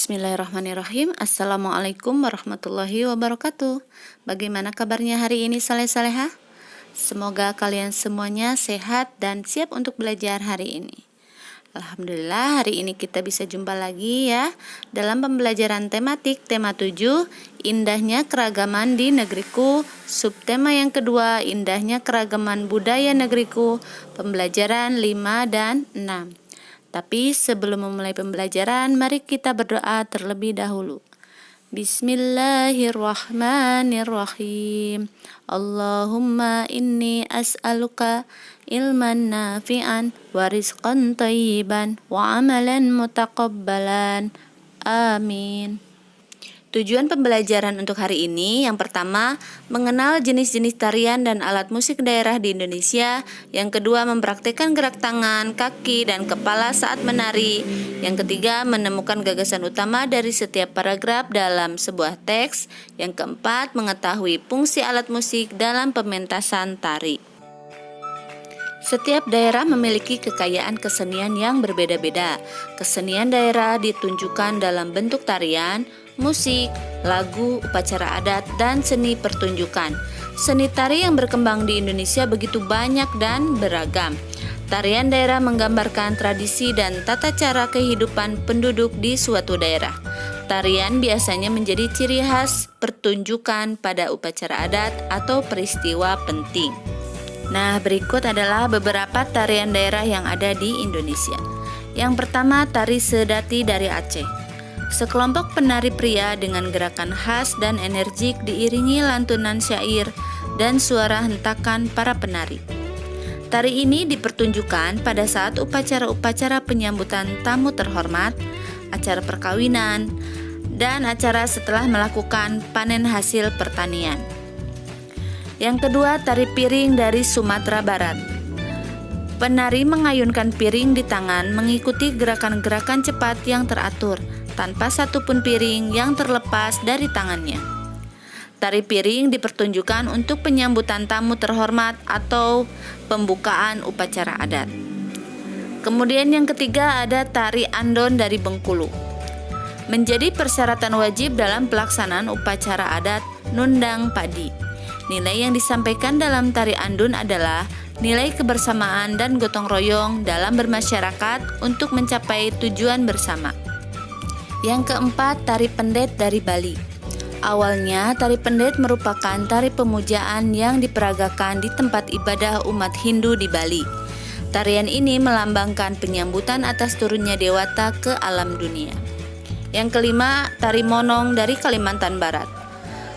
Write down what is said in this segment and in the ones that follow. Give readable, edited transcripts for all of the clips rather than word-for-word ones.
Bismillahirrahmanirrahim. Assalamualaikum warahmatullahi wabarakatuh. Bagaimana kabarnya hari ini saleh-salehah? Semoga kalian semuanya sehat dan siap untuk belajar hari ini. Alhamdulillah, hari ini kita bisa jumpa lagi ya dalam pembelajaran tematik tema 7, indahnya keragaman di negeriku. Subtema yang kedua, indahnya keragaman budaya negeriku. Pembelajaran 5 dan 6. Tapi sebelum memulai pembelajaran, mari kita berdoa terlebih dahulu. Bismillahirrahmanirrahim. Allahumma inni as'aluka ilman nafi'an wa rizqan thayyiban wa amalan mutaqabbalan. Amin. Tujuan pembelajaran untuk hari ini, yang pertama, mengenal jenis-jenis tarian dan alat musik daerah di Indonesia. Yang kedua, mempraktikkan gerak tangan, kaki, dan kepala saat menari. Yang ketiga, menemukan gagasan utama dari setiap paragraf dalam sebuah teks. Yang keempat, mengetahui fungsi alat musik dalam pementasan tari. Setiap daerah memiliki kekayaan kesenian yang berbeda-beda. Kesenian daerah ditunjukkan dalam bentuk tarian, musik, lagu, upacara adat, dan seni pertunjukan. Seni tari yang berkembang di Indonesia begitu banyak dan beragam. Tarian daerah menggambarkan tradisi dan tata cara kehidupan penduduk di suatu daerah. Tarian biasanya menjadi ciri khas pertunjukan pada upacara adat atau peristiwa penting. Nah, berikut adalah beberapa tarian daerah yang ada di Indonesia. Yang pertama, tari sedati dari Aceh. Sekelompok penari pria dengan gerakan khas dan energik diiringi lantunan syair dan suara hentakan para penari. Tari ini dipertunjukkan pada saat upacara-upacara penyambutan tamu terhormat, acara perkawinan, dan acara setelah melakukan panen hasil pertanian. Yang kedua, tari piring dari Sumatera Barat. Penari mengayunkan piring di tangan mengikuti gerakan-gerakan cepat yang teratur, tanpa satupun piring yang terlepas dari tangannya. Tari piring dipertunjukkan untuk penyambutan tamu terhormat atau pembukaan upacara adat. Kemudian yang ketiga ada tari andon dari Bengkulu. Menjadi persyaratan wajib dalam pelaksanaan upacara adat nundang padi. Nilai yang disampaikan dalam tari andon adalah nilai kebersamaan dan gotong royong dalam bermasyarakat untuk mencapai tujuan bersama. Yang keempat, tari pendet dari Bali. Awalnya, tari pendet merupakan tari pemujaan yang diperagakan di tempat ibadah umat Hindu di Bali. Tarian ini melambangkan penyambutan atas turunnya dewata ke alam dunia. Yang kelima, tari monong dari Kalimantan Barat.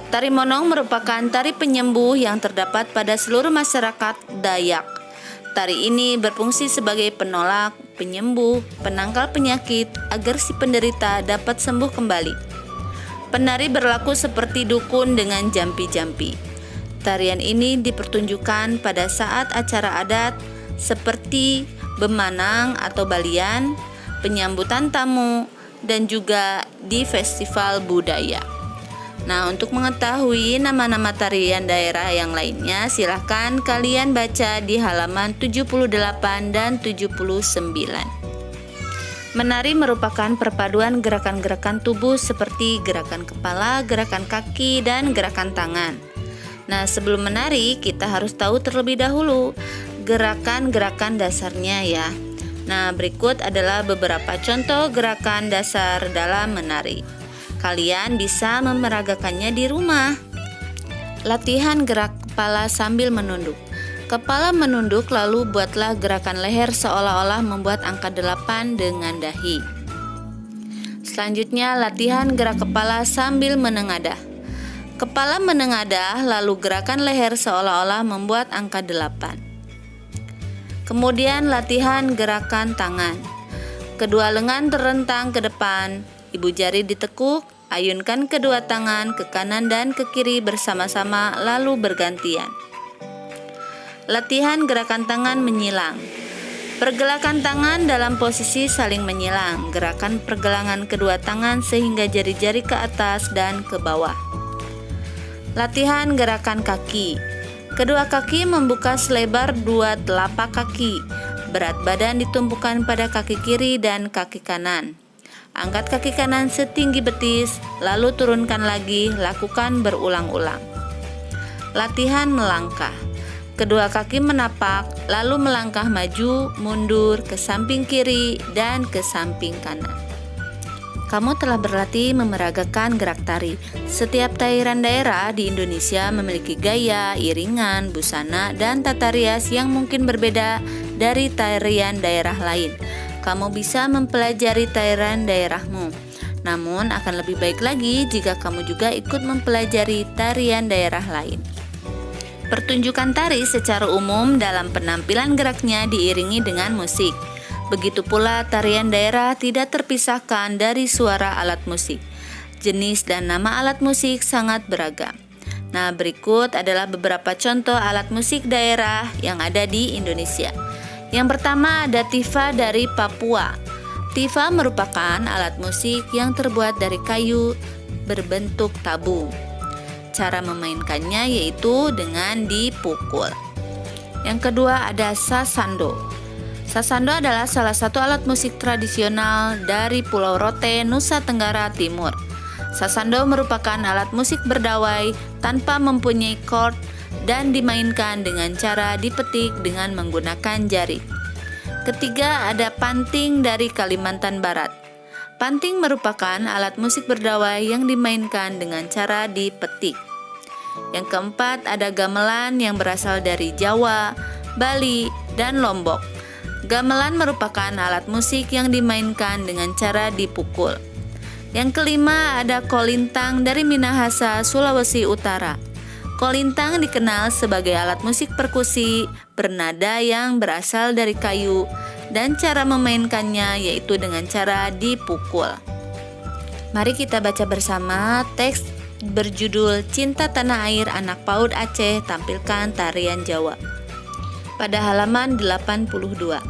Tari monong merupakan tari penyembuh yang terdapat pada seluruh masyarakat Dayak. Tari ini berfungsi sebagai penolak, penyembuh, penangkal penyakit agar si penderita dapat sembuh kembali. Penari berlaku seperti dukun dengan jampi-jampi. Tarian ini dipertunjukkan pada saat acara adat seperti bemanang atau balian, penyambutan tamu, dan juga di festival budaya. Nah, untuk mengetahui nama-nama tarian daerah yang lainnya, silahkan kalian baca di halaman 78 dan 79. Menari merupakan perpaduan gerakan-gerakan tubuh seperti gerakan kepala, gerakan kaki, dan gerakan tangan. Nah, sebelum menari, kita harus tahu terlebih dahulu gerakan-gerakan dasarnya ya. Nah, berikut adalah beberapa contoh gerakan dasar dalam menari. Kalian bisa memeragakannya di rumah. Latihan gerak kepala sambil menunduk. Kepala menunduk, lalu buatlah gerakan leher seolah-olah membuat angka 8 dengan dahi. Selanjutnya, latihan gerak kepala sambil menengadah. Kepala menengadah, lalu gerakan leher seolah-olah membuat angka 8. Kemudian latihan gerakan tangan. Kedua lengan terentang ke depan. Ibu jari ditekuk, ayunkan kedua tangan ke kanan dan ke kiri bersama-sama lalu bergantian. Latihan gerakan tangan menyilang. Pergerakan tangan dalam posisi saling menyilang. Gerakan pergelangan kedua tangan sehingga jari-jari ke atas dan ke bawah. Latihan gerakan kaki. Kedua kaki membuka selebar dua telapak kaki. Berat badan ditumpukan pada kaki kiri dan kaki kanan. Angkat kaki kanan setinggi betis, lalu turunkan lagi, lakukan berulang-ulang. Latihan melangkah. Kedua kaki menapak, lalu melangkah maju, mundur, ke samping kiri, dan ke samping kanan. Kamu telah berlatih memeragakan gerak tari. Setiap tarian daerah di Indonesia memiliki gaya, iringan, busana, dan tata rias yang mungkin berbeda dari tarian daerah lain. Kamu bisa mempelajari tarian daerahmu. Namun akan lebih baik lagi jika kamu juga ikut mempelajari tarian daerah lain. Pertunjukan tari secara umum dalam penampilan geraknya diiringi dengan musik. Begitu pula tarian daerah tidak terpisahkan dari suara alat musik. Jenis dan nama alat musik sangat beragam. Nah, berikut adalah beberapa contoh alat musik daerah yang ada di Indonesia. Yang pertama ada tifa dari Papua. Tifa merupakan alat musik yang terbuat dari kayu berbentuk tabung. Cara memainkannya yaitu dengan dipukul. Yang kedua ada sasando. Sasando adalah salah satu alat musik tradisional dari Pulau Rote, Nusa Tenggara Timur. Sasando merupakan alat musik berdawai tanpa mempunyai chord dan dimainkan dengan cara dipetik dengan menggunakan jari. Ketiga ada panting dari Kalimantan Barat. Panting merupakan alat musik berdawai yang dimainkan dengan cara dipetik. Yang keempat ada gamelan yang berasal dari Jawa, Bali, dan Lombok. Gamelan merupakan alat musik yang dimainkan dengan cara dipukul. Yang kelima ada kolintang dari Minahasa, Sulawesi Utara. Kolintang dikenal sebagai alat musik perkusi bernada yang berasal dari kayu dan cara memainkannya yaitu dengan cara dipukul. Mari kita baca bersama teks berjudul Cinta Tanah Air Anak PAUD Aceh Tampilkan Tarian Jawa. Pada halaman 82,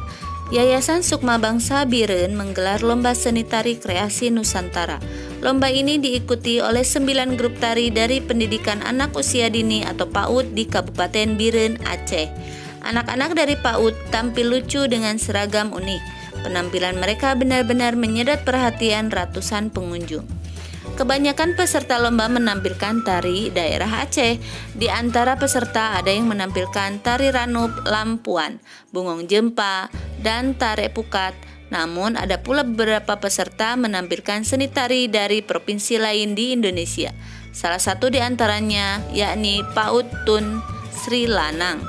Yayasan Sukma Bangsa Biren menggelar lomba seni tari kreasi Nusantara. Lomba ini diikuti oleh 9 grup tari dari pendidikan anak usia dini atau PAUD di Kabupaten Biren, Aceh. Anak-anak dari PAUD tampil lucu dengan seragam unik. Penampilan mereka benar-benar menyedot perhatian ratusan pengunjung. Kebanyakan peserta lomba menampilkan tari daerah Aceh. Di antara peserta ada yang menampilkan tari ranup, lampuan, bungong jempa, dan tarek pukat. Namun ada pula beberapa peserta menampilkan seni tari dari provinsi lain di Indonesia. Salah satu di antaranya yakni PAUD Tun Sri Lanang.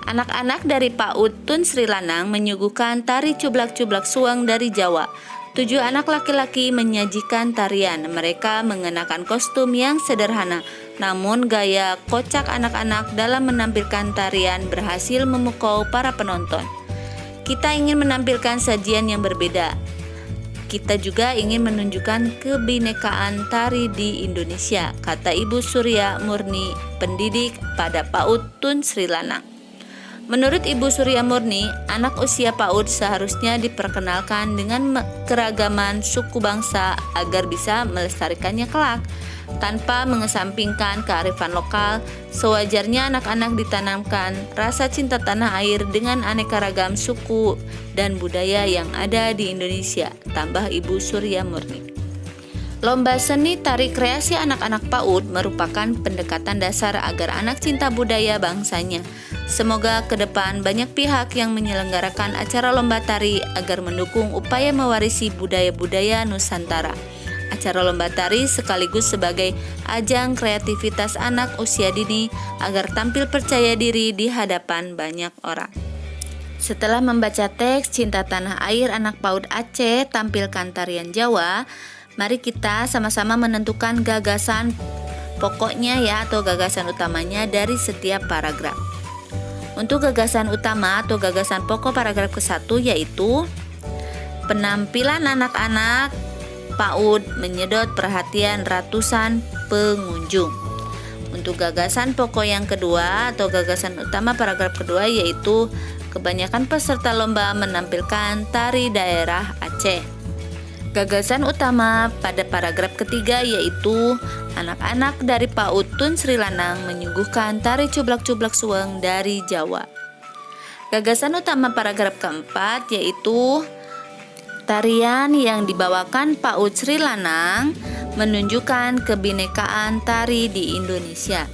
Anak-anak dari PAUD Tun Sri Lanang menyuguhkan tari cublak-cublak suang dari Jawa. 7 anak laki-laki menyajikan tarian. Mereka mengenakan kostum yang sederhana, namun gaya kocak anak-anak dalam menampilkan tarian berhasil memukau para penonton. Kita ingin menampilkan sajian yang berbeda. Kita juga ingin menunjukkan kebinekaan tari di Indonesia, kata Ibu Surya Murni, pendidik pada PAUD Tun Sri Lanang. Menurut Ibu Surya Murni, anak usia PAUD seharusnya diperkenalkan dengan keragaman suku bangsa agar bisa melestarikannya kelak. Tanpa mengesampingkan kearifan lokal, sewajarnya anak-anak ditanamkan rasa cinta tanah air dengan aneka ragam suku dan budaya yang ada di Indonesia, tambah Ibu Surya Murni. Lomba seni tari kreasi anak-anak PAUD merupakan pendekatan dasar agar anak cinta budaya bangsanya. Semoga ke depan banyak pihak yang menyelenggarakan acara lomba tari agar mendukung upaya mewarisi budaya-budaya Nusantara. Acara lomba tari sekaligus sebagai ajang kreativitas anak usia dini agar tampil percaya diri di hadapan banyak orang. Setelah membaca teks Cinta Tanah Air Anak PAUD Aceh Tampilkan Tarian Jawa, mari kita sama-sama menentukan gagasan pokoknya ya atau gagasan utamanya dari setiap paragraf. Untuk gagasan utama atau gagasan pokok paragraf ke-1 yaitu penampilan anak-anak PAUD menyedot perhatian ratusan pengunjung. Untuk gagasan pokok yang kedua atau gagasan utama paragraf kedua yaitu kebanyakan peserta lomba menampilkan tari daerah Aceh. Gagasan utama pada paragraf ketiga yaitu anak-anak dari PAUD Tun Sri Lanang menyuguhkan tari cublak-cublak suang dari Jawa. Gagasan utama paragraf keempat yaitu Tarian yang dibawakan PAUD Sri Lanang menunjukkan kebinekaan tari di Indonesia.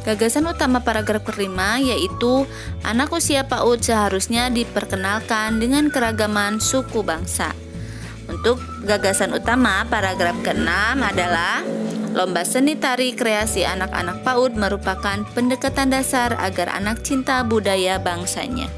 Gagasan utama paragraf kelima yaitu anak usia PAUD seharusnya diperkenalkan dengan keragaman suku bangsa. Untuk gagasan utama paragraf ke-6 adalah lomba seni tari kreasi anak-anak PAUD merupakan pendekatan dasar agar anak cinta budaya bangsanya.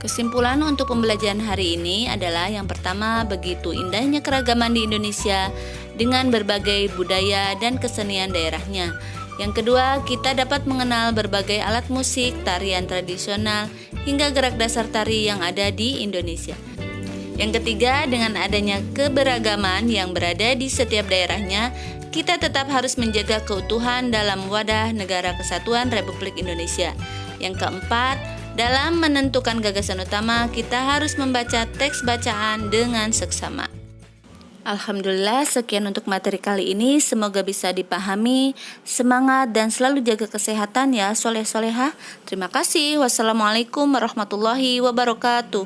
Kesimpulan untuk pembelajaran hari ini adalah yang pertama, begitu indahnya keragaman di Indonesia dengan berbagai budaya dan kesenian daerahnya. Yang kedua, kita dapat mengenal berbagai alat musik, tarian tradisional, hingga gerak dasar tari yang ada di Indonesia. Yang ketiga, dengan adanya keberagaman yang berada di setiap daerahnya, kita tetap harus menjaga keutuhan dalam wadah Negara Kesatuan Republik Indonesia. Yang keempat, dalam menentukan gagasan utama, kita harus membaca teks bacaan dengan seksama. Alhamdulillah, sekian untuk materi kali ini. Semoga bisa dipahami. Semangat dan selalu jaga kesehatan ya, soleh-solehah. Terima kasih. Wassalamualaikum warahmatullahi wabarakatuh.